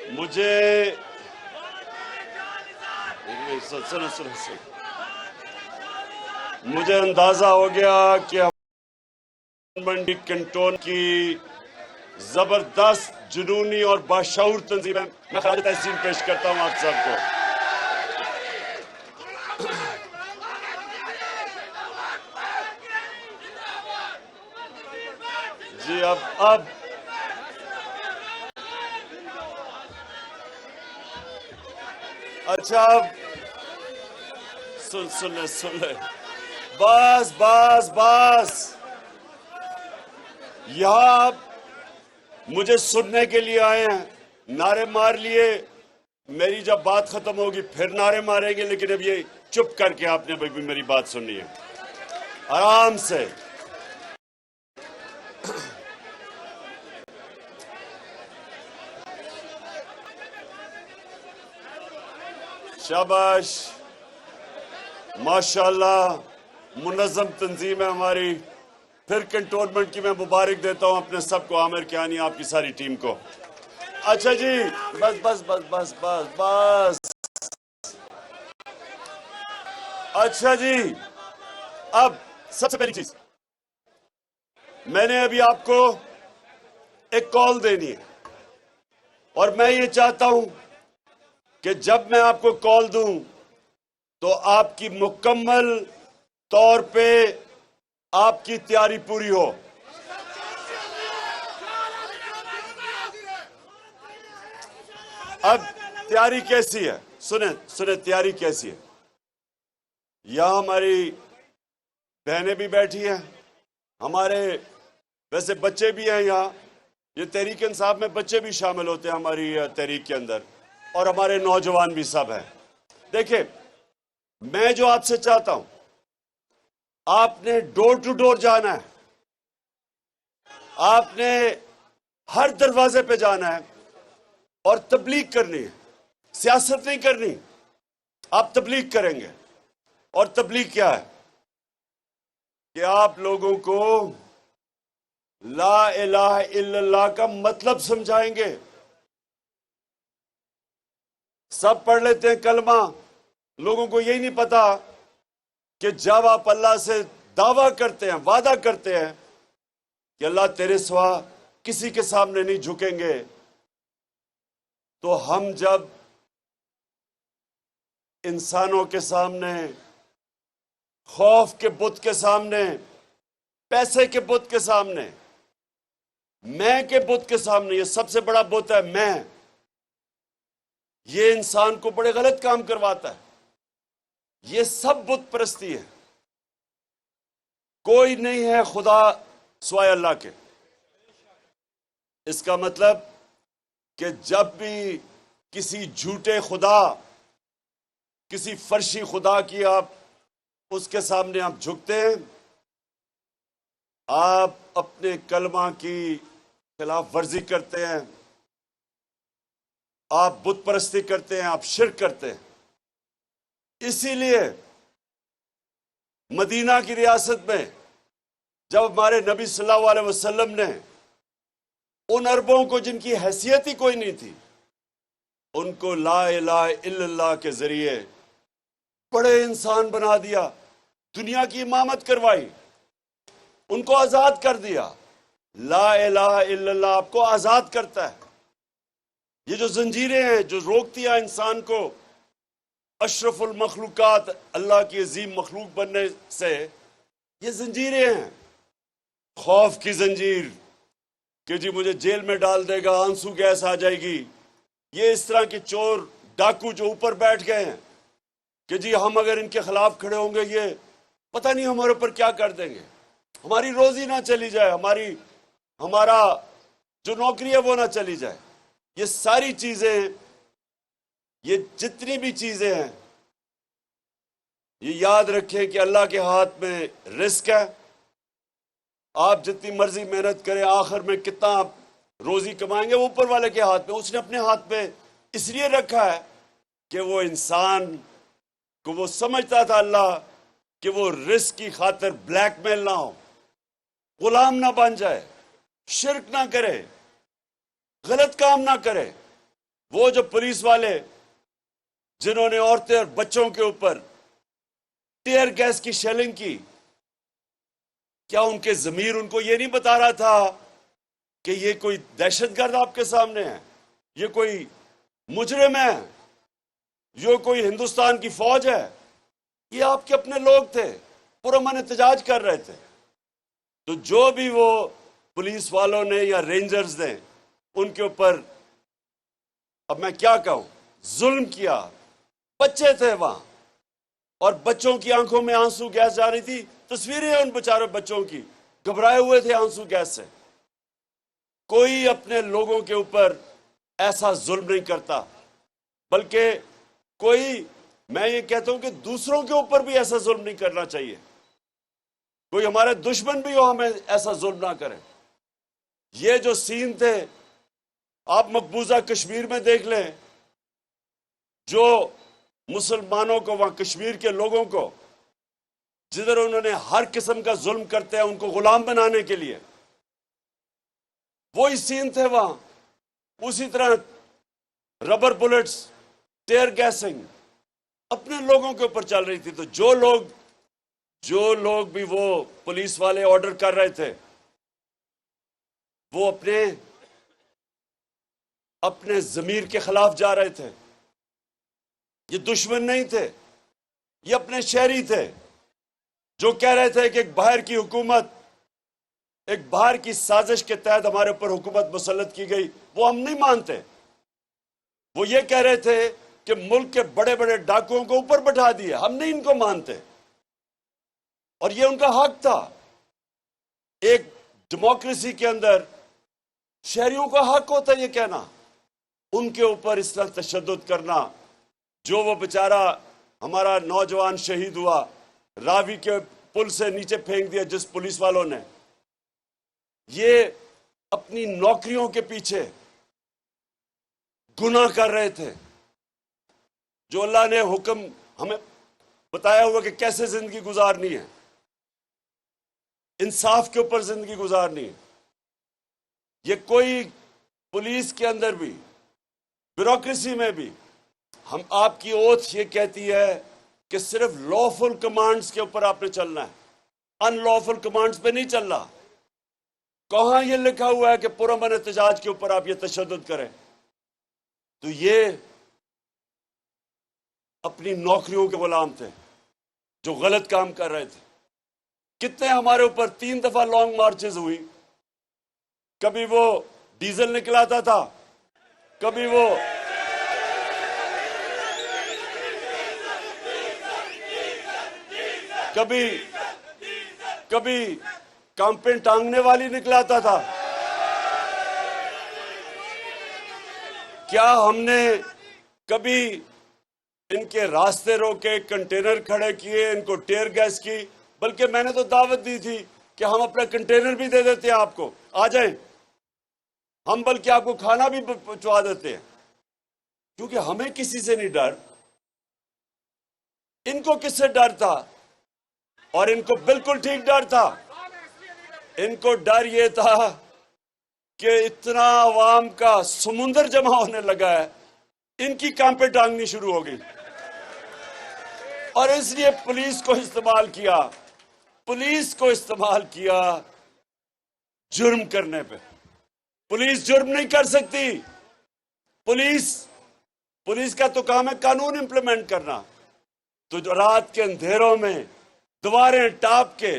मुझे सुनो सुनो सुनो, मुझे अंदाजा हो गया कि मंडी कंटोन की जबरदस्त जुनूनी और बाशऊर तंजीम है। मैं खराज तहसीन पेश करता हूं आप सबको। जी अब अच्छा, अब सुन ले, बस बस बस, यहां आप मुझे सुनने के लिए आए हैं, नारे मार लिए, मेरी जब बात खत्म होगी फिर नारे मारेंगे, लेकिन अब ये चुप करके आपने भी मेरी बात सुननी है आराम से। शाबाश, माशाल्लाह, मुनज़्ज़म तंजीम है हमारी। फिर कंटोनमेंट की मैं मुबारक देता हूं अपने सबको, आमिर कियानी आपकी सारी टीम को। अच्छा जी, बस बस बस बस बस बस। अच्छा जी, अब सबसे पहली चीज, मैंने अभी आपको एक कॉल देनी है और मैं ये चाहता हूं कि जब मैं आपको कॉल दूं तो आपकी मुकम्मल तौर पे आपकी तैयारी पूरी हो। अब तैयारी कैसी है, सुने सुने, तैयारी कैसी है। यहां हमारी बहनें भी बैठी हैं, हमारे वैसे बच्चे भी हैं यहाँ, ये तहरीक इंसाफ में बच्चे भी शामिल होते हैं हमारी तहरीक के अंदर, और हमारे नौजवान भी सब हैं। देखिए, मैं जो आपसे चाहता हूं, आपने डोर टू डोर जाना है, आपने हर दरवाजे पे जाना है और तबलीग करनी है। सियासत नहीं करनी, आप तबलीग करेंगे। और तबलीग क्या है कि आप लोगों को ला इलाहा इल्लल्लाह का मतलब समझाएंगे। सब पढ़ लेते हैं कलमा, लोगों को यही नहीं पता कि जब आप अल्लाह से दावा करते हैं, वादा करते हैं कि अल्लाह तेरे सिवा किसी के सामने नहीं झुकेंगे, तो हम जब इंसानों के सामने, खौफ के बुत के सामने, पैसे के बुत के सामने, मैं के बुत के सामने, ये सबसे बड़ा बुत है मैं, ये इंसान को बड़े गलत काम करवाता है। ये सब बुत परस्ती है, कोई नहीं है खुदा सिवाय अल्लाह के। इसका मतलब कि जब भी किसी झूठे खुदा, किसी फर्शी खुदा की आप उसके सामने आप झुकते हैं, आप अपने कलमा की खिलाफ वर्जी करते हैं, आप बुत परस्ती करते हैं, आप शिर्क करते हैं। इसीलिए मदीना की रियासत में जब हमारे नबी सल्लल्लाहु अलैहि वसल्लम ने उन अरबों को जिनकी हैसियत ही कोई नहीं थी, उनको ला इलाहा इल्लल्लाह के जरिए बड़े इंसान बना दिया, दुनिया की इमामत करवाई, उनको आजाद कर दिया। ला इलाहा इल्लल्लाह आपको आजाद करता है। ये जो जंजीरें हैं जो रोकती है इंसान को अशरफुल मखलूकात, अल्लाह की अजीम मखलूक बनने से, ये जंजीरें हैं। खौफ की जंजीर कि जी मुझे जेल में डाल देगा, आंसू गैस आ जाएगी। ये इस तरह के चोर डाकू जो ऊपर बैठ गए हैं कि जी हम अगर इनके खिलाफ खड़े होंगे, ये पता नहीं हमारे ऊपर क्या कर देंगे, हमारी रोजी ना चली जाए, हमारा जो नौकरी है वो ना चली जाए। ये सारी चीजें, ये जितनी भी चीजें हैं, ये याद रखें कि अल्लाह के हाथ में रिस्क है। आप जितनी मर्जी मेहनत करें, आखिर में कितना आप रोजी कमाएंगे वो ऊपर वाले के हाथ में। उसने अपने हाथ में इसलिए रखा है कि वो इंसान को वो समझता था अल्लाह कि वो रिस्क की खातिर ब्लैकमेल ना हो, गुलाम ना बन जाए, शिर्क ना करे, गलत काम ना करे। वो जो पुलिस वाले जिन्होंने औरतें और बच्चों के ऊपर टीयर गैस की शेलिंग की, क्या उनके जमीर उनको ये नहीं बता रहा था कि ये कोई दहशतगर्द आपके सामने है, ये कोई मुजरिम है, ये कोई हिंदुस्तान की फौज है? ये आपके अपने लोग थे, पुरअमन एहतजाज कर रहे थे। तो जो भी वो पुलिस वालों ने या रेंजर्स ने उनके ऊपर, अब मैं क्या कहूं, जुल्म किया। बच्चे थे वहां और बच्चों की आंखों में आंसू गैस जा रही थी। तस्वीरें हैं उन बेचारे बच्चों की, घबराए हुए थे आंसू गैस से। कोई अपने लोगों के ऊपर ऐसा जुल्म नहीं करता, बल्कि कोई, मैं ये कहता हूं कि दूसरों के ऊपर भी ऐसा जुल्म नहीं करना चाहिए। कोई हमारे दुश्मन भी हो, हमें ऐसा जुल्म ना करें। ये जो सीन थे आप मकबूजा कश्मीर में देख लें, जो मुसलमानों को, वहां कश्मीर के लोगों को, जिधर उन्होंने हर किस्म का जुल्म करते हैं उनको गुलाम बनाने के लिए, वही सीन थे वहां। उसी तरह रबर बुलेट्स, टेयर गैसिंग अपने लोगों के ऊपर चल रही थी। तो जो लोग भी वो पुलिस वाले ऑर्डर कर रहे थे, वो अपने जमीर के खिलाफ जा रहे थे। ये दुश्मन नहीं थे, ये अपने शहरी थे जो कह रहे थे कि एक बाहर की हुकूमत, एक बाहर की साजिश के तहत हमारे ऊपर हुकूमत मुसल्लत की गई, वो हम नहीं मानते। वो ये कह रहे थे कि मुल्क के बड़े बड़े डाकुओं को ऊपर बैठा दिए, हम नहीं इनको मानते। और ये उनका हक था। एक डेमोक्रेसी के अंदर शहरियों का हक होता है ये कहना, उनके ऊपर इस तरह तशद्दुद करना। जो वो बेचारा हमारा नौजवान शहीद हुआ, रावी के पुल से नीचे फेंक दिया जिस पुलिस वालों ने, ये अपनी नौकरियों के पीछे गुनाह कर रहे थे। जो अल्लाह ने हुक्म हमें बताया हुआ कि कैसे जिंदगी गुजारनी है, इंसाफ के ऊपर जिंदगी गुजारनी है। ये कोई पुलिस के अंदर भी, ब्यूरोक्रेसी में भी, हम आपकी ओथ ये कहती है कि सिर्फ लॉफुल कमांड्स के ऊपर आपने चलना है, अनलॉफुल कमांड्स पे नहीं चलना। कहां ये लिखा हुआ है कि पुरअमन एहतजाज के ऊपर आप ये तशद्दुद करें? तो ये अपनी नौकरियों के गुलाम थे जो गलत काम कर रहे थे। कितने हमारे ऊपर 3 दफा लॉन्ग मार्चेस हुई। कभी वो डीजल निकलाता था, कभी वो कभी कांपेन टांगने वाली निकलाता था। क्या हमने कभी इनके रास्ते रोके, कंटेनर खड़े किए, इनको टेयर गैस की? बल्कि मैंने तो दावत दी थी कि हम अपना कंटेनर भी दे देते हैं आपको, आ जाएं, हम बल्कि आपको खाना भी पहुंचवा देते हैं, क्योंकि हमें किसी से नहीं डर। इनको किससे डर था? और इनको बिल्कुल ठीक डर था। इनको डर ये था कि इतना आवाम का समुंदर जमा होने लगा है, इनकी कांपे टांगनी शुरू हो गई। और इसलिए पुलिस को इस्तेमाल किया जुर्म करने पे। पुलिस जुर्म नहीं कर सकती। पुलिस का तो काम है कानून इंप्लीमेंट करना। तो जो रात के अंधेरों में दीवारें टाप के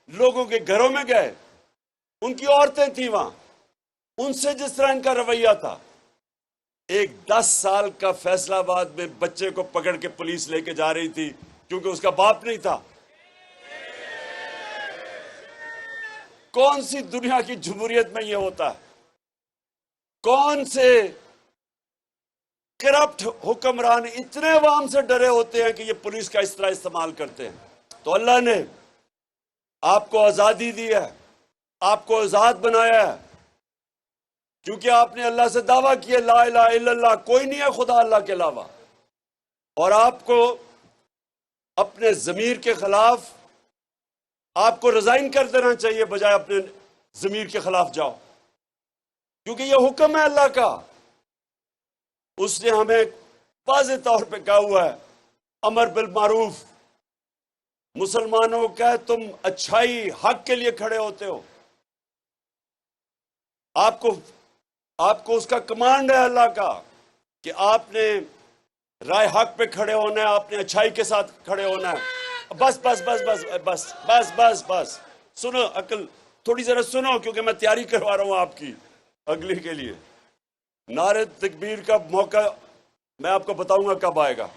लोगों के घरों में गए, उनकी औरतें थी वहां, उनसे जिस तरह इनका रवैया था, एक 10 साल का फैसलाबाद में बच्चे को पकड़ के पुलिस लेके जा रही थी क्योंकि उसका बाप नहीं था। कौन सी दुनिया की जमहूरियत में यह होता है? कौन से करप्ट हुक्मरान इतने अवाम से डरे होते हैं कि ये पुलिस का इस तरह इस्तेमाल करते हैं? तो अल्लाह ने आपको आजादी दी है, आपको आजाद बनाया है, क्योंकि आपने अल्लाह से दावा किया ला इलाहा इल्लल्लाह, कोई नहीं है खुदा अल्लाह के अलावा। और आपको अपने जमीर के खिलाफ आपको रिजाइन कर देना चाहिए, बजाय अपने जमीर के खिलाफ जाओ, क्योंकि यह हुक्म है अल्लाह का। उसने हमें वाज़ेह तौर पे कहा हुआ है, अमर बिल मारूफ, मुसलमानों को कहे तुम अच्छाई हक के लिए खड़े होते हो, आपको उसका कमांड है अल्लाह का कि आपने राय हक पे खड़े होना है, आपने अच्छाई के साथ खड़े होना है। बस बस बस बस बस बस बस बस सुनो, अकल थोड़ी जरा सुनो, क्योंकि मैं तैयारी करवा रहा हूं आपकी अगली के लिए। नारे तकबीर का मौका मैं आपको बताऊंगा कब आएगा।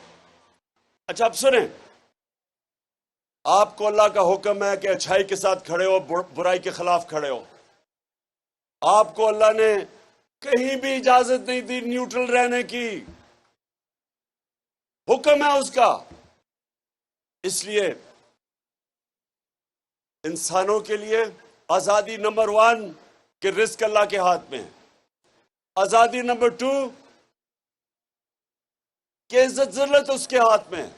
अच्छा, अब सुने, आपको अल्लाह का हुक्म है कि अच्छाई के साथ खड़े हो, बुराई के खिलाफ खड़े हो। आपको अल्लाह ने कहीं भी इजाजत नहीं दी न्यूट्रल रहने की, हुक्म है उसका। इसलिए इंसानों के लिए आजादी नंबर 1 कि रिस्क अल्लाह के हाथ में है। आजादी नंबर 2 कि इज्जत जिल्लत उसके हाथ में है।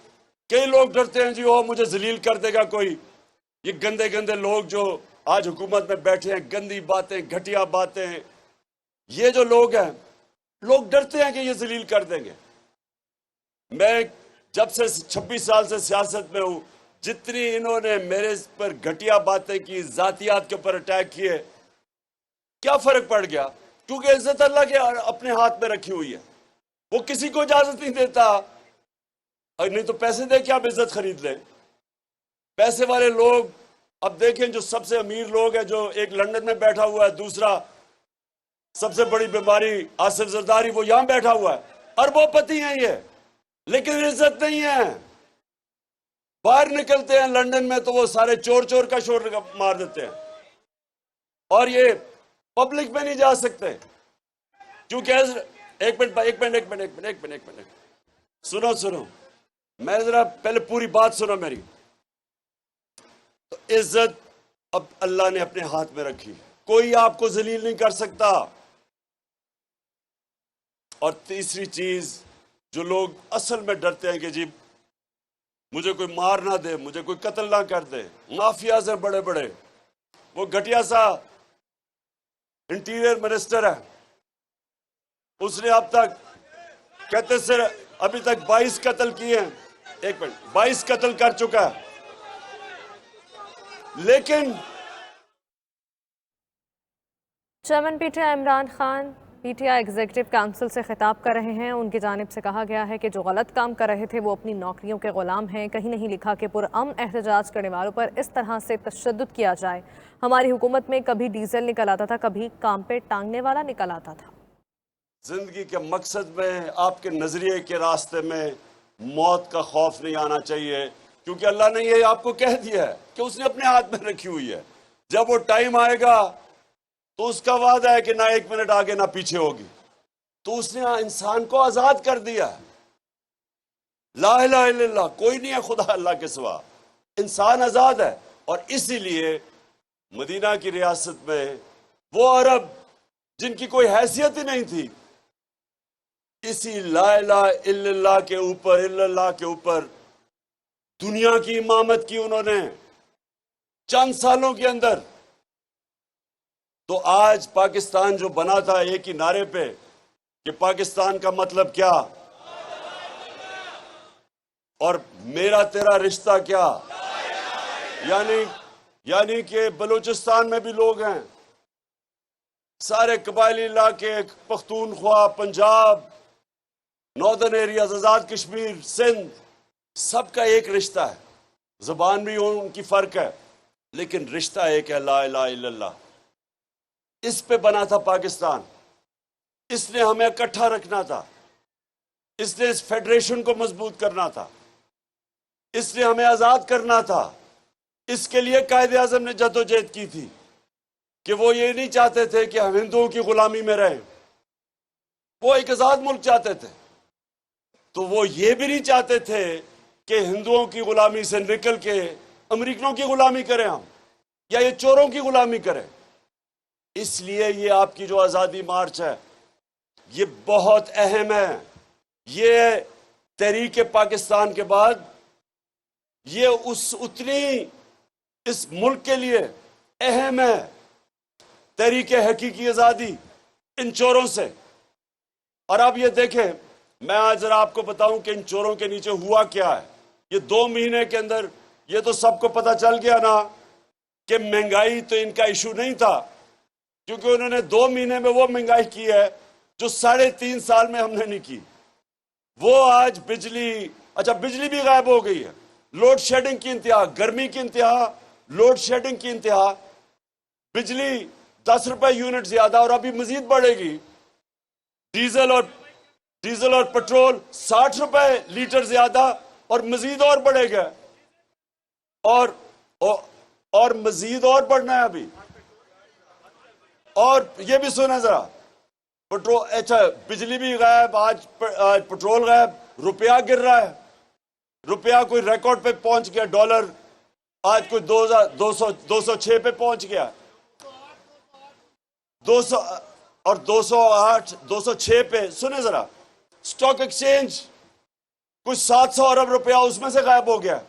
कई लोग डरते हैं जी वो मुझे जलील कर देगा कोई, ये गंदे गंदे लोग जो आज हुकूमत में बैठे हैं, गंदी बातें, घटिया बातें, ये जो लोग हैं, लोग डरते हैं कि ये जलील कर देंगे। मैं जब से 26 साल से सियासत में हूं, जितनी इन्होंने मेरे पर घटिया बातें की, जातियात के ऊपर अटैक किए, क्या फर्क पड़ गया? क्योंकि इज्जत अल्लाह के अपने हाथ में रखी हुई है, वो किसी को इजाजत नहीं देता। नहीं तो पैसे दे के आप इज्जत खरीद लें। पैसे वाले लोग, अब देखें जो सबसे अमीर लोग हैं, जो एक लंदन में बैठा हुआ है, दूसरा सबसे बड़ी बीमारी आसिफ जरदारी, वो यहां बैठा हुआ है, अरबोपति हैं ये, लेकिन इज्जत नहीं है। बाहर निकलते हैं लंदन में तो वो सारे चोर चोर का शोर मार देते हैं, और ये पब्लिक में नहीं जा सकते क्योंकि एक मिनट सुनो, मैं जरा पहले पूरी बात सुनो मेरी। तो इज्जत अब अल्लाह ने अपने हाथ में रखी, कोई आपको जलील नहीं कर सकता। और तीसरी चीज, जो लोग असल में डरते हैं कि जी मुझे कोई मार ना दे, मुझे कोई कत्ल ना कर दे, माफियाज हैं बड़े बड़े, वो घटिया सा इंटीरियर मिनिस्टर है, उसने अब तक कहते सर अभी तक 22 कत्ल किए हैं, 22 कत्ल कर चुका है, लेकिन chairman PTI Imran Khan PTI executive council से खिताब कर रहे हैं। उनकी जानिब से कहा गया है कि जो गलत काम कर रहे थे वो अपनी नौकरियों के गुलाम हैं। कहीं नहीं लिखा कि पुरअमन एहतजाज करने वालों पर इस तरह से तशद्दुद किया जाए। हमारी हुकूमत में कभी डीजल निकल आता था, कभी काम पे टांगने वाला निकल आता था। जिंदगी के मकसद में, आपके नजरिए के रास्ते में मौत का खौफ नहीं आना चाहिए, क्योंकि अल्लाह ने ये आपको कह दिया है कि उसने अपने हाथ में रखी हुई है। जब वो टाइम आएगा तो उसका वादा है कि ना 1 मिनट आगे ना पीछे होगी। तो उसने इंसान को आजाद कर दिया। ला इलाहा इल्लल्लाह, कोई नहीं है खुदा अल्लाह के सिवा, इंसान आजाद है। और इसीलिए मदीना की रियासत में वो अरब जिनकी कोई हैसियत ही नहीं थी, इसी ला इलाहा इल्लल्लाह के ऊपर दुनिया की इमामत की उन्होंने चंद सालों के अंदर। तो आज पाकिस्तान जो बना था एक ही नारे पे कि पाकिस्तान का मतलब क्या और मेरा तेरा रिश्ता क्या, यानी कि बलूचिस्तान में भी लोग हैं, सारे कबायली इलाके, पख्तूनख्वा, पंजाब, नॉर्दर्न एरियाज, आजाद कश्मीर, सिंध, सबका एक रिश्ता है। जुबान भी उनकी फर्क है, लेकिन रिश्ता एक है, ला इलाहा इल्लल्लाह। इस पे बना था पाकिस्तान, इसने हमें इकट्ठा रखना था, इसने इस फेडरेशन को मजबूत करना था, इसने हमें आजाद करना था। इसके लिए कायदे आजम ने जद्दोजहद की थी कि वो ये नहीं चाहते थे कि हम हिंदुओं की गुलामी में रहें, वो एक आजाद मुल्क चाहते थे। तो वो ये भी नहीं चाहते थे कि हिंदुओं की गुलामी से निकल के अमेरिकनों की गुलामी करें हम, या ये चोरों की गुलामी करें। इसलिए ये आपकी जो आजादी मार्च है ये बहुत अहम है। ये तहरीक पाकिस्तान के बाद ये उतनी इस मुल्क के लिए अहम है, तहरीक हकीकी आजादी इन चोरों से। और आप ये देखें मैं आज जरा आपको बताऊं कि इन चोरों के नीचे हुआ क्या है। ये 2 महीने के अंदर ये तो सबको पता चल गया ना कि महंगाई तो इनका इशू नहीं था, क्योंकि उन्होंने 2 महीने में वो महंगाई की है जो 3.5 साल में हमने नहीं की। वो आज बिजली भी गायब हो गई है, लोड शेडिंग की इंतहा, गर्मी की इंतहा, लोड शेडिंग की इंतहा, बिजली 10 रुपए यूनिट ज्यादा और अभी मजीद बढ़ेगी। डीजल और पेट्रोल 60 रुपए लीटर ज्यादा और मजीद और बढ़ेगा, और मजीद और बढ़ना है अभी। और ये भी सुना जरा, बिजली भी गायब, आज पेट्रोल गायब, रुपया गिर रहा है, रुपया कोई रिकॉर्ड पे पहुंच गया, डॉलर आज कोई 206 पे पहुंच गया, 200 और 208 206 पे। सुने जरा, स्टॉक एक्सचेंज कुछ 700 अरब रुपया उसमें से गायब हो गया।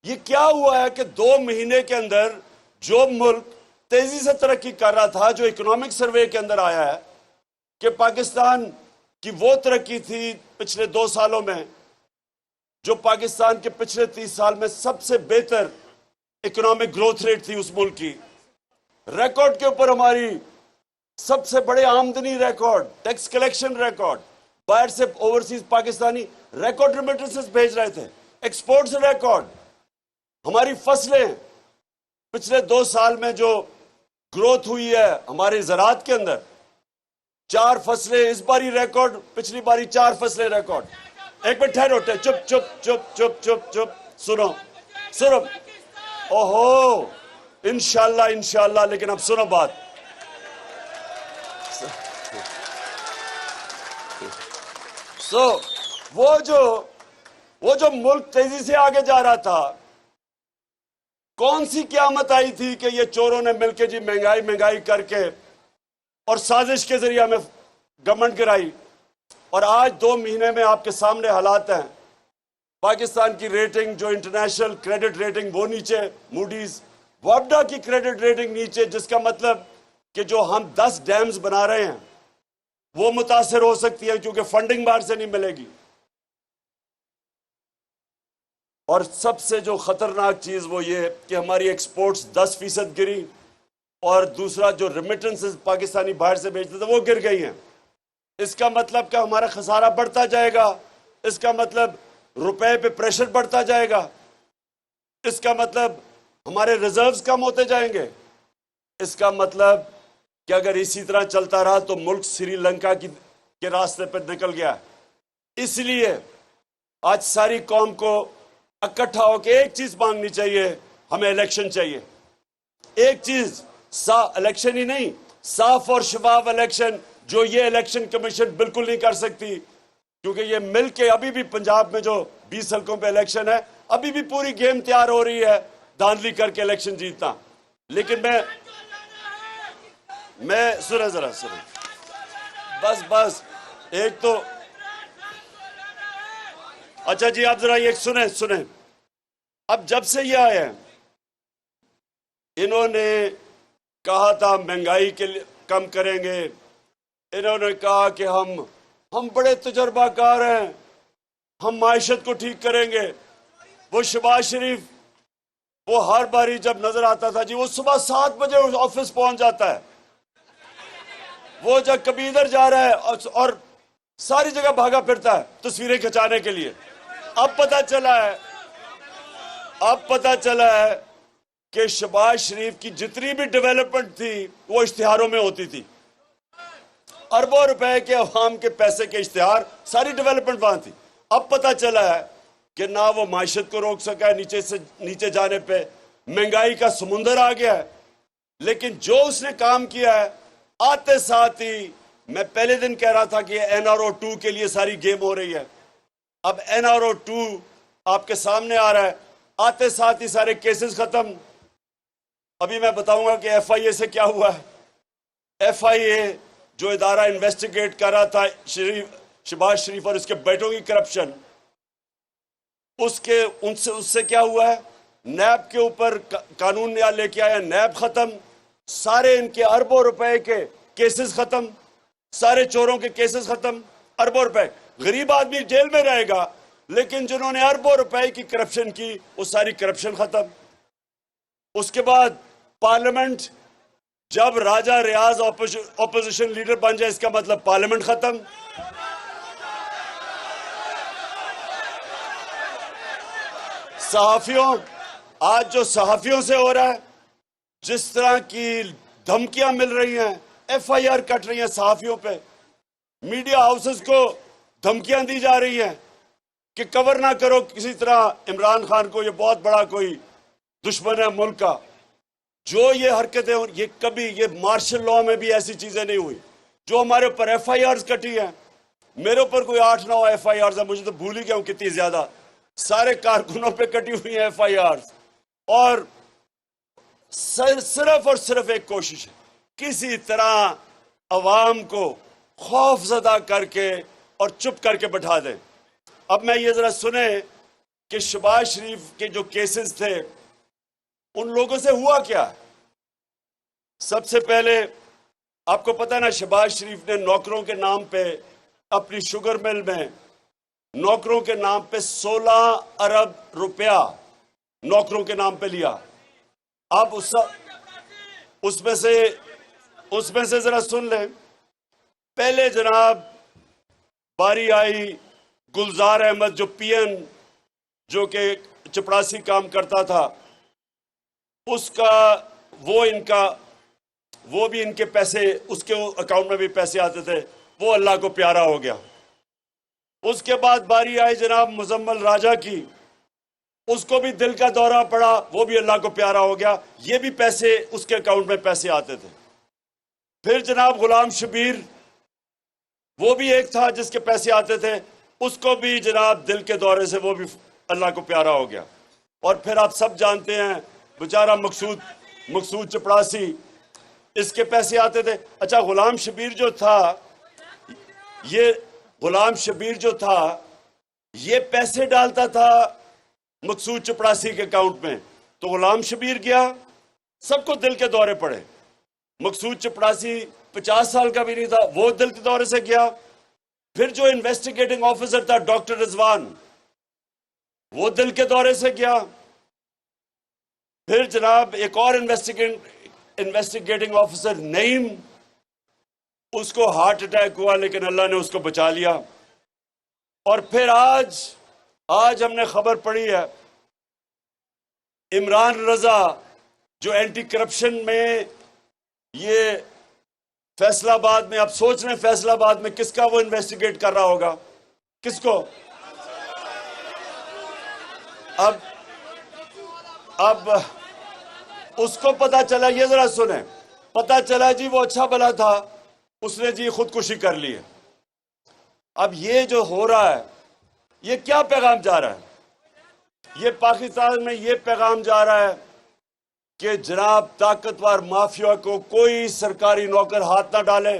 ये क्या हुआ है कि 2 महीने के अंदर जो मुल्क तेजी से तरक्की कर रहा था, जो इकोनॉमिक सर्वे के अंदर आया है कि पाकिस्तान की वो तरक्की थी पिछले 2 सालों में जो पाकिस्तान के पिछले 30 साल में सबसे बेहतर इकोनॉमिक ग्रोथ रेट थी उस मुल्क की, रिकॉर्ड के ऊपर हमारी सबसे बड़े आमदनी रिकॉर्ड, टैक्स कलेक्शन रिकॉर्ड, बाहर से ओवरसीज पाकिस्तानी रिकॉर्ड रेमिटेंसेस भेज रहे थे, एक्सपोर्ट्स रिकॉर्ड, हमारी फसलें पिछले 2 साल में जो ग्रोथ हुई है हमारे ज़राअत के अंदर, 4 फसलें इस बारी रिकॉर्ड, पिछली बारी 4 फसलें रिकॉर्ड। एक मिनट ठहरो, चुप, सुनो। ओहो, इंशाल्लाह, लेकिन अब सुनो बात। वो जो मुल्क तेजी से आगे जा रहा था, कौन सी क़यामत आई थी कि ये चोरों ने मिलकर जी महंगाई करके और साजिश के जरिए हमें गवर्नमेंट गिराई। और आज 2 महीने में आपके सामने हालात हैं, पाकिस्तान की रेटिंग, जो इंटरनेशनल क्रेडिट रेटिंग, वो नीचे, मूडीज, वापडा की क्रेडिट रेटिंग नीचे, जिसका मतलब कि जो हम 10 डैम्स बना रहे हैं वो मुतासर हो सकती है क्योंकि फंडिंग बाहर से नहीं मिलेगी। और सबसे जो खतरनाक चीज वो ये कि हमारी एक्सपोर्ट्स 10% गिरी, और दूसरा जो रेमिटेंसेस पाकिस्तानी बाहर से भेजते थे वो गिर गई हैं। इसका मतलब कि हमारा खसारा बढ़ता जाएगा, इसका मतलब रुपए पे प्रेशर बढ़ता जाएगा, इसका मतलब हमारे रिजर्व्स कम होते जाएंगे, इसका मतलब कि अगर इसी तरह चलता रहा तो मुल्क श्रीलंका के रास्ते पर निकल गया। इसलिए आज सारी कौम को इकट्ठा होकर एक चीज मांगनी चाहिए, हमें इलेक्शन चाहिए। एक चीज, इलेक्शन ही नहीं, साफ और शफाफ इलेक्शन, जो ये इलेक्शन कमीशन बिल्कुल नहीं कर सकती, क्योंकि ये मिल के अभी भी पंजाब में जो 20 हल्कों पे इलेक्शन है, अभी भी पूरी गेम तैयार हो रही है धांधली करके इलेक्शन जीतना। लेकिन मैं सुने जरा, बस एक तो, अच्छा जी आप जरा ये सुने। अब जब से ये आए हैं, इन्होंने कहा था महंगाई के लिए कम करेंगे, इन्होंने कहा कि हम बड़े तजर्बाकार हैं, हम माइशत को ठीक करेंगे। वो शहबाज शरीफ, वो हर बारी जब नजर आता था जी, वो सुबह 7 बजे ऑफिस पहुंच जाता है, वो जब कभी इधर जा रहा है और सारी जगह भागा फिरता है तस्वीरें खिंचाने के लिए। अब पता चला है कि शहबाज शरीफ की जितनी भी डेवलपमेंट थी वो इश्तिहारों में होती थी, अरबों रुपए के अवाम के पैसे के इश्तिहार, सारी डेवलपमेंट वहां थी। अब पता चला है कि ना वो माइशत को रोक सका है, नीचे जाने पे महंगाई का समुंदर आ गया है। लेकिन जो उसने काम किया है, आते साथ ही, मैं पहले दिन कह रहा था कि NRO 2 के लिए सारी गेम हो रही है, अब NRO 2 आपके सामने आ रहा है, आते साथ ही सारे केसेस खत्म। अभी मैं बताऊंगा कि FIA से क्या हुआ है। FIA जो इदारा इन्वेस्टिगेट कर रहा था शहबाज शरीफ और उसके बेटों की करप्शन, उससे क्या हुआ है, नैब के ऊपर कानून नया लेके आया, नैब खत्म, सारे इनके अरबों रुपए के केसेस खत्म, सारे चोरों के केसेस खत्म, अरबों रुपए। गरीब आदमी जेल में रहेगा, लेकिन जिन्होंने अरबों रुपए की करप्शन की वो सारी करप्शन खत्म। उसके बाद पार्लियामेंट, जब राजा रियाज ऑपोजिशन लीडर बन जाए इसका मतलब पार्लियामेंट खत्म। सहाफियों, आज जो सहाफियों से हो रहा है, जिस तरह की धमकियां मिल रही हैं, एफआईआर कट रही हैं सहाफियों पे, मीडिया हाउसेस को धमकियां दी जा रही हैं कि कवर ना करो किसी तरह इमरान खान को, ये बहुत बड़ा कोई दुश्मन है मुल्क का। जो ये हरकतें, ये कभी, ये मार्शल लॉ में भी ऐसी चीजें नहीं हुई। जो हमारे ऊपर एफआईआर कटी हैं, मेरे ऊपर कोई 8-9 एफआईआर है, मुझे तो भूल ही गया हूं कितनी ज्यादा, सारे कारकुनों पे कटी हुई हैं एफआईआर। और सिर्फ और सिर्फ एक कोशिश है किसी तरह अवाम को खौफजदा करके और चुप करके बैठा दें। अब मैं ये जरा सुने कि शहबाज शरीफ के जो केसेस थे उन लोगों से हुआ क्या। सबसे पहले आपको पता है ना, शहबाज शरीफ ने नौकरों के नाम पे अपनी शुगर मिल में नौकरों के नाम पे 16 अरब रुपया नौकरों के नाम पे लिया। आप उसमें से जरा सुन लें। पहले जनाब बारी आई गुलजार अहमद, जो पीएन, जो कि चपरासी काम करता था, उसका वो भी इनके पैसे, उसके अकाउंट में भी पैसे आते थे, वो अल्लाह को प्यारा हो गया। उसके बाद बारी आई जनाब मुजम्मल राजा की, उसको भी दिल का दौरा पड़ा, वो भी अल्लाह को प्यारा हो गया, ये भी पैसे, उसके अकाउंट में पैसे आते थे। फिर जनाब गुलाम शबीर, वो भी एक था जिसके पैसे आते थे, उसको भी जनाब दिल के दौरे से वो भी अल्लाह को प्यारा हो गया। और फिर आप सब जानते हैं बेचारा मकसूद चपड़ासी, इसके पैसे आते थे। अच्छा, गुलाम शबीर जो था ये पैसे डालता था मकसूद चपड़ासी के अकाउंट में, तो गुलाम शबीर गया, सबको दिल के दौरे पड़े। मकसूद चपड़ासी 50 साल का भी नहीं था, वो दिल के दौरे से गया। फिर जो इन्वेस्टिगेटिंग ऑफिसर था डॉक्टर रिजवान, वो दिल के दौरे से गया। फिर जनाब एक और इन्वेस्टिगेटिंग ऑफिसर नईम, उसको हार्ट अटैक हुआ, लेकिन अल्लाह ने उसको बचा लिया। और फिर आज हमने खबर पढ़ी है इमरान रजा, जो एंटी करप्शन में ये फैसलाबाद में, आप सोच रहे हैं फैसलाबाद में किसका वो इन्वेस्टिगेट कर रहा होगा, किसको? अब उसको पता चला, ये जरा सुने, पता चला जी वो अच्छा भला था, उसने जी खुदकुशी कर ली है। अब ये जो हो रहा है, ये क्या पैगाम जा रहा है? ये पाकिस्तान में ये पैगाम जा रहा है कि जनाब ताकतवर माफिया को कोई सरकारी नौकर हाथ ना डाले,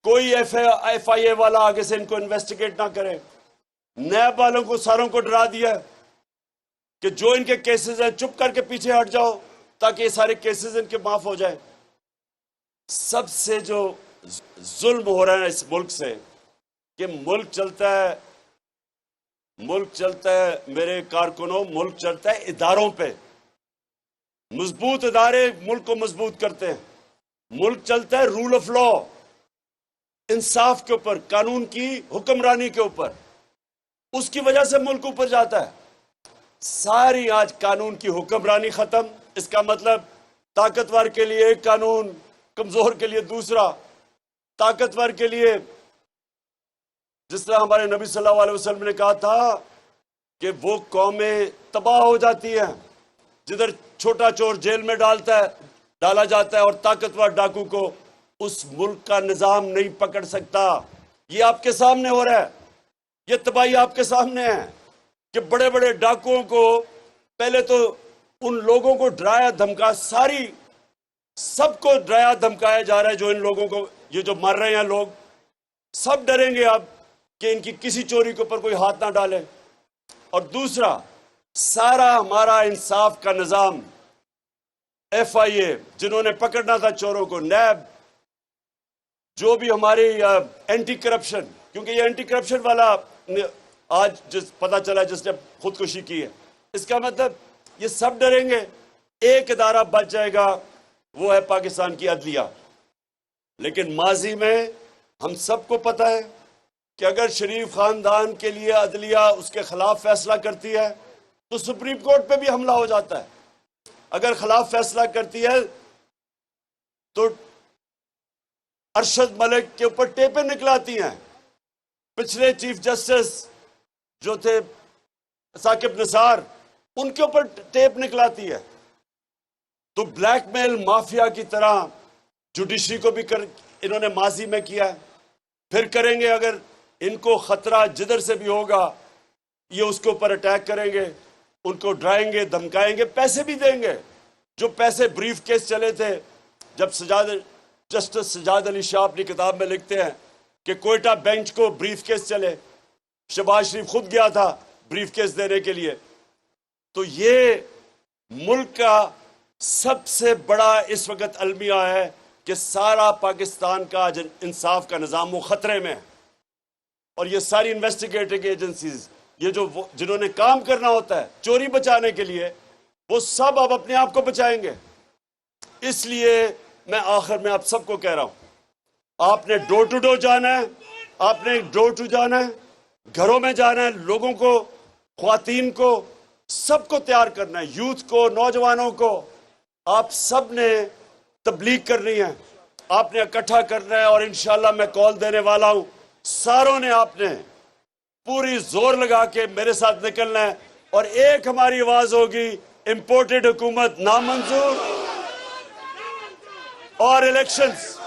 कोई एफआईए वाला आगे से इनको इन्वेस्टिगेट ना करे। नैब वालों को सारों को डरा दिया कि जो इनके केसेस हैं चुप करके पीछे हट जाओ, ताकि ये सारे केसेस इनके माफ हो जाए। सबसे जो जुल्म हो रहा है इस मुल्क से, कि मुल्क चलता है मेरे कारकुनों, मुल्क चलता है इदारों पे। मजबूत इदारे मुल्क को मजबूत करते हैं। मुल्क चलता है रूल ऑफ लॉ, इंसाफ के ऊपर, कानून की हुक्मरानी के ऊपर। उसकी वजह से मुल्क ऊपर जाता है। सारी आज कानून की हुक्मरानी खत्म। इसका मतलब ताकतवर के लिए एक कानून, कमजोर के लिए दूसरा। ताकतवर के लिए, जिस तरह हमारे नबी सल्लल्लाहु अलैहि वसल्लम ने कहा था कि वो कौमें तबाह हो जाती हैं जिधर छोटा चोर जेल में डाला जाता है और ताकतवर डाकू को उस मुल्क का निजाम नहीं पकड़ सकता। ये आपके सामने हो रहा है, ये तबाही आपके सामने है कि बड़े बड़े डाकुओं को पहले तो उन लोगों को डराया धमका, सबको डराया धमकाया जा रहा है। जो इन लोगों को, ये जो मर रहे हैं लोग, सब डरेंगे अब कि इनकी किसी चोरी के ऊपर कोई हाथ ना डाले। और दूसरा, सारा हमारा इंसाफ का निजाम, एफआईए जिन्होंने पकड़ना था चोरों को, नैब, जो भी हमारी एंटी करप्शन, क्योंकि ये एंटी करप्शन वाला आज जिस पता चला जिसने खुदकुशी की है, इसका मतलब ये सब डरेंगे, एक इदारा बच जाएगा, वो है पाकिस्तान की अदलिया। लेकिन माजी में हम सबको पता है कि अगर शरीफ खानदान के लिए अदलिया उसके खिलाफ फैसला करती है तो सुप्रीम कोर्ट पे भी हमला हो जाता है। अगर खिलाफ फैसला करती है तो अरशद मलिक के ऊपर टेपें निकलाती हैं। पिछले चीफ जस्टिस जो थे साकिब निसार, उनके ऊपर टेप निकलाती है। तो ब्लैकमेल माफिया की तरह जुडिशरी को भी इन्होंने माजी में किया है, फिर करेंगे। अगर इनको खतरा जिधर से भी होगा ये उसके ऊपर अटैक करेंगे, उनको डराएंगे, धमकाएंगे, पैसे भी देंगे। जो पैसे ब्रीफ केस चले थे, जब जस्टिस सजाद अली शाह अपनी किताब में लिखते हैं कि कोयटा बेंच को ब्रीफ केस चले, शहबाज शरीफ खुद गया था ब्रीफ केस देने के लिए। तो ये मुल्क का सबसे बड़ा इस वक्त अलमिया है कि सारा पाकिस्तान का इंसाफ का निज़ाम वो खतरे में है। और ये सारी इन्वेस्टिगेटिव एजेंसीज, ये जो जिन्होंने काम करना होता है चोरी बचाने के लिए, वो सब अब अपने आप को बचाएंगे। इसलिए मैं आखिर में आप सबको कह रहा हूं, आपने डोर टू डोर जाना है, आपने डोर टू जाना है, घरों में जाना है, लोगों को, ख्वातीन को, सबको तैयार करना है, यूथ को, नौजवानों को। आप सब ने तबलीग करनी है, आपने इकट्ठा करना है। और इंशाल्लाह मैं कॉल देने वाला हूं, सारों ने आपने पूरी जोर लगा के मेरे साथ निकलना है। और एक हमारी आवाज होगी, इंपोर्टेड हुकूमत नामंजूर और इलेक्शंस